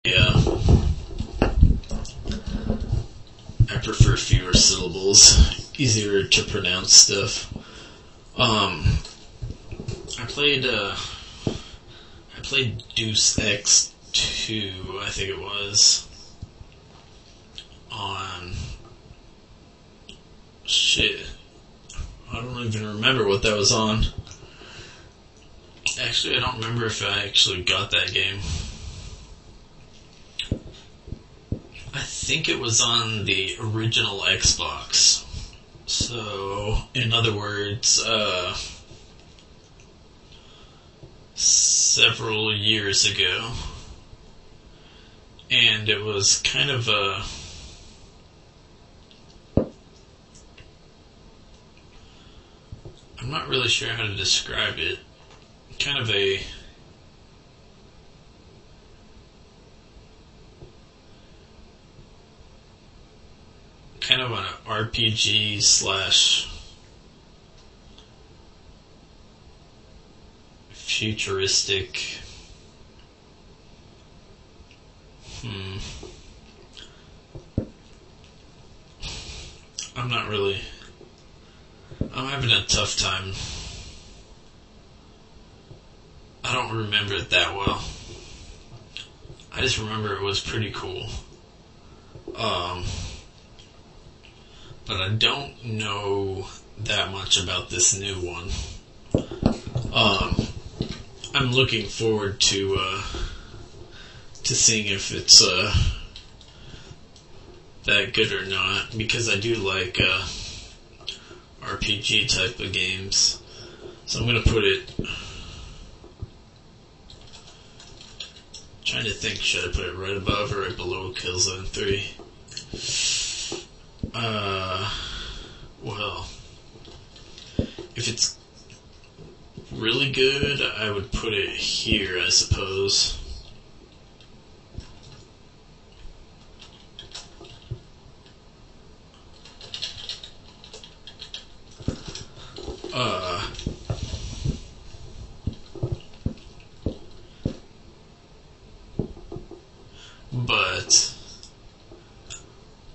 Yeah. I prefer fewer syllables, easier to pronounce stuff. I played Deus Ex 2, I think it was, on... Shit. I don't even remember what that was on. Actually, I don't remember if I actually got that game. I think it was on the original Xbox. So, in other words, several years ago. And it was kind of a... I'm not really sure how to describe it. Kind of a... kind of an RPG slash futuristic. I'm having a tough time. I don't remember it that well. I just remember it was pretty cool. But I don't know that much about this new one. I'm looking forward to seeing if it's that good or not, because I do like RPG type of games. So I'm gonna put it... trying to think, should I put it right above or right below Killzone 3? Well, if it's really good, I would put it here, I suppose. But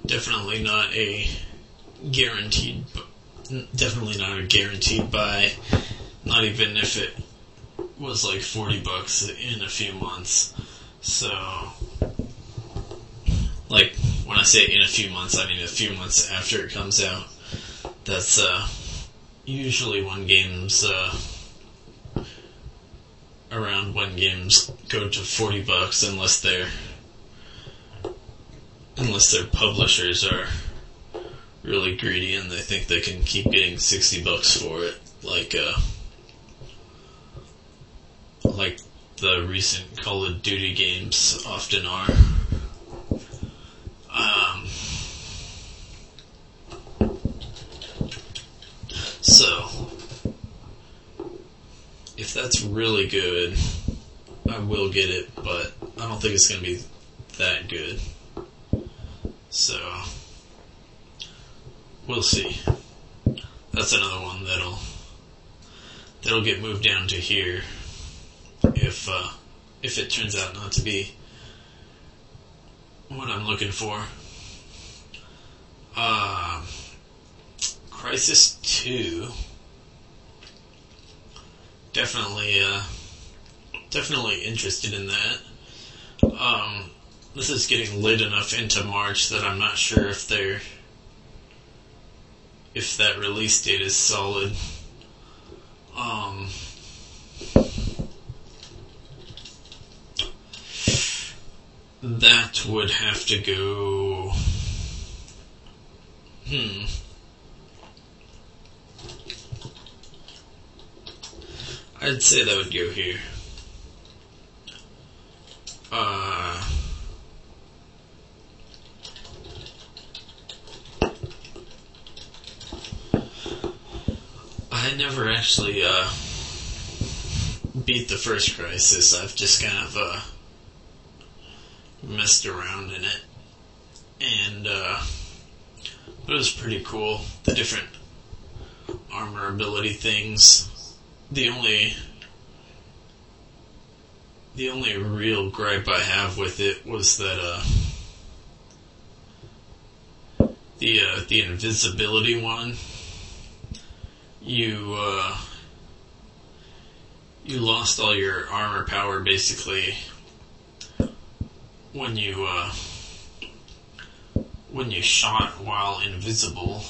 definitely not a guaranteed buy, not even if it was like $40 in a few months. So, like, when I say in a few months, I mean a few months after it comes out. That's usually when games around when games go to $40, unless their publishers are really greedy and they think they can keep getting $60 for it, like the recent Call of Duty games often are. So, if that's really good, I will get it, but I don't think it's going to be that good. So, we'll see. That's another one that'll get moved down to here if it turns out not to be what I'm looking for. Crysis 2. Definitely interested in that. This is getting late enough into March that I'm not sure if that release date is solid. That would have to go... I'd say that would go here. I never actually beat the first Crysis. I've just kind of messed around in it, and but it was pretty cool. The different armor ability things. The only The only real gripe I have with it was that the invisibility one, you lost all your armor power basically when you shot while invisible.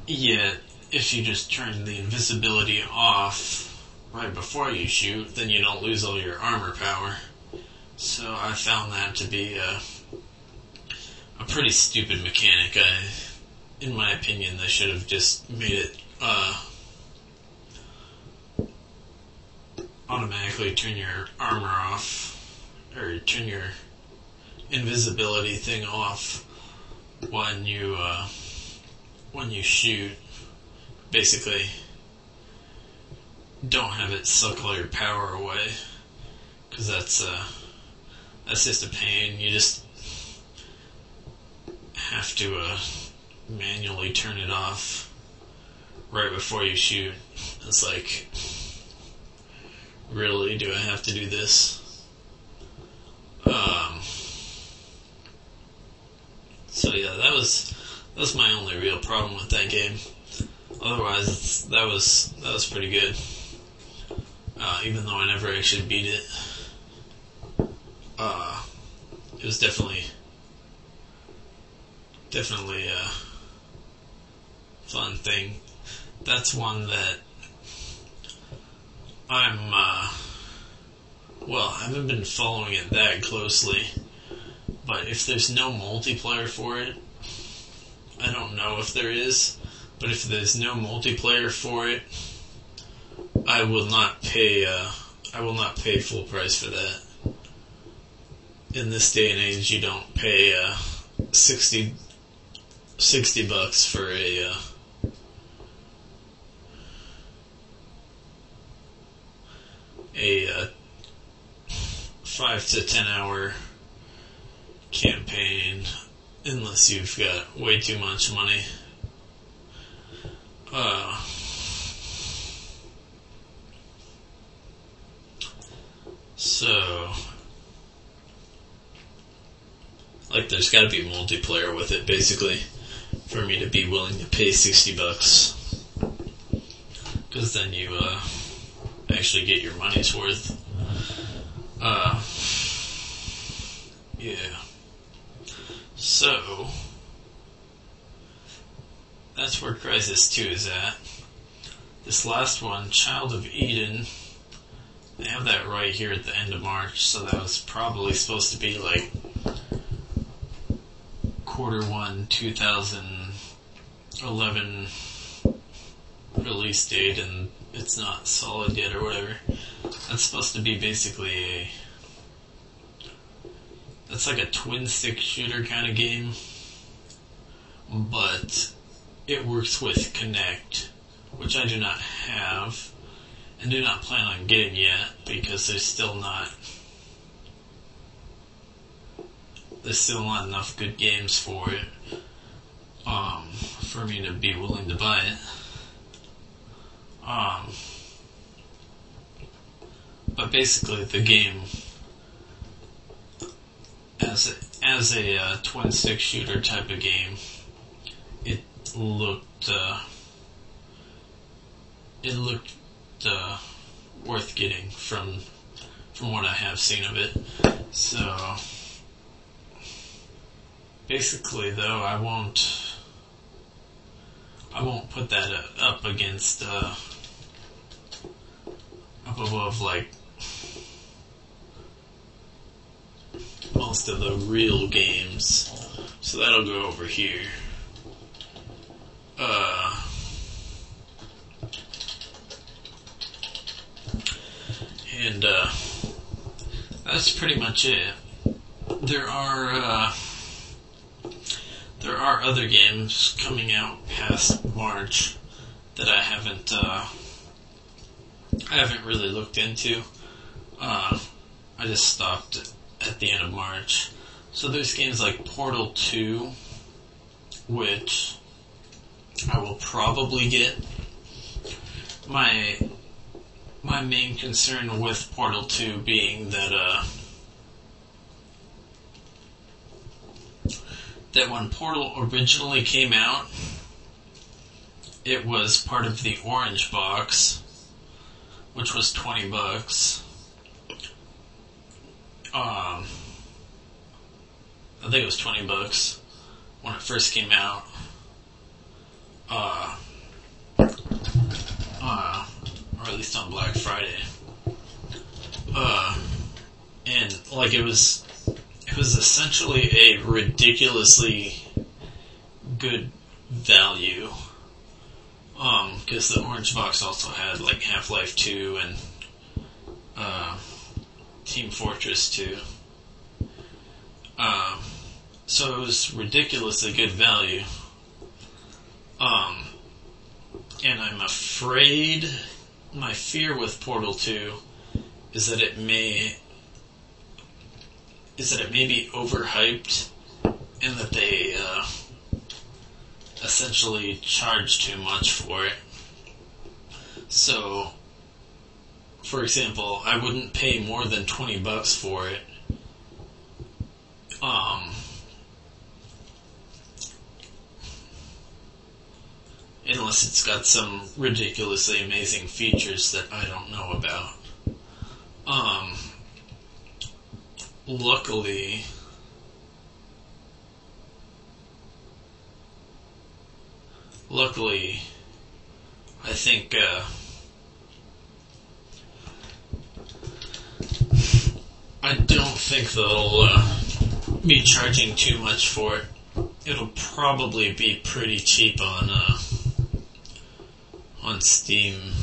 Yet, if you just turn the invisibility off right before you shoot, then you don't lose all your armor power. So I found that to be a pretty stupid mechanic. In my opinion, they should have just made it automatically turn your armor off, or turn your invisibility thing off when you shoot. Basically, don't have it suck all your power away, because that's just a pain. You just have to manually turn it off right before you shoot. It's like, really, do I have to do this? So yeah, that was my only real problem with that game. Otherwise, that was pretty good. Even though I never actually beat it, it was definitely a fun thing. That's one that I haven't been following it that closely, but if there's no multiplayer for it, I don't know if there is, but if there's no multiplayer for it, I will not pay full price for that. In this day and age, you don't pay $60 for a 5 to 10 hour campaign unless you've got way too much money. So, like, there's gotta be multiplayer with it, basically, for me to be willing to pay $60. Because then you, actually get your money's worth. Yeah. So, that's where Crysis 2 is at. This last one, Child of Eden, they have that right here at the end of March, so that was probably supposed to be like Q1 2011 release date, and it's not solid yet or whatever. That's supposed to be basically that's like a twin stick shooter kind of game, but it works with Kinect, which I do not have and do not plan on getting yet, because there's still not enough good games for it for me to be willing to buy it. But basically, the game, as a twin stick shooter type of game, it looked worth getting from what I have seen of it. So basically, though, I won't put that up against up above like most of the real games. So that'll go over here. And that's pretty much it. There are other games coming out past March that I haven't really looked into. I just stopped at the end of March. So there's games like Portal 2, which I will probably get. My my main concern with Portal 2 being that that when Portal originally came out, it was part of the orange box, which was $20. I think it was $20 when it first came out. Or at least on Black Friday. And like it was essentially a ridiculously good value. Because the orange box also had like Half-Life 2 and Team Fortress 2. So it was ridiculously good value. And I'm afraid, my fear with Portal 2 is that it may be overhyped and that they essentially charge too much for it. So, for example, I wouldn't pay more than $20 for it. Unless it's got some ridiculously amazing features that I don't know about. Luckily, I think I don't think they'll be charging too much for it. It'll probably be pretty cheap on Steam.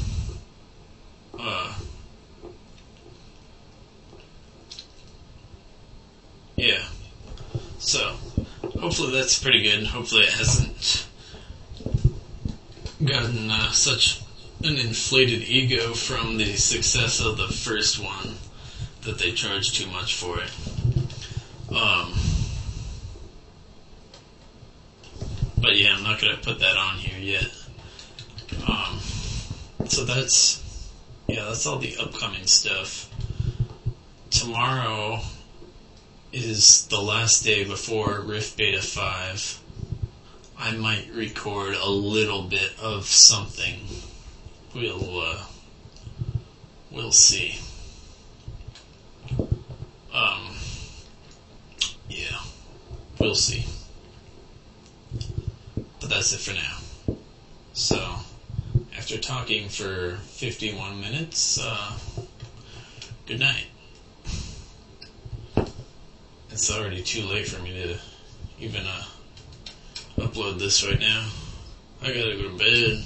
Yeah. So, hopefully that's pretty good. Hopefully it hasn't gotten such an inflated ego from the success of the first one that they charge too much for it. But yeah, I'm not going to put that on here yet. So that's all the upcoming stuff. Tomorrow is the last day before Rift Beta 5. I might record a little bit of something. We'll see. Yeah, we'll see. But that's it for now. So, after talking for 51 minutes, good night. It's already too late for me to even upload this right now. I gotta go to bed.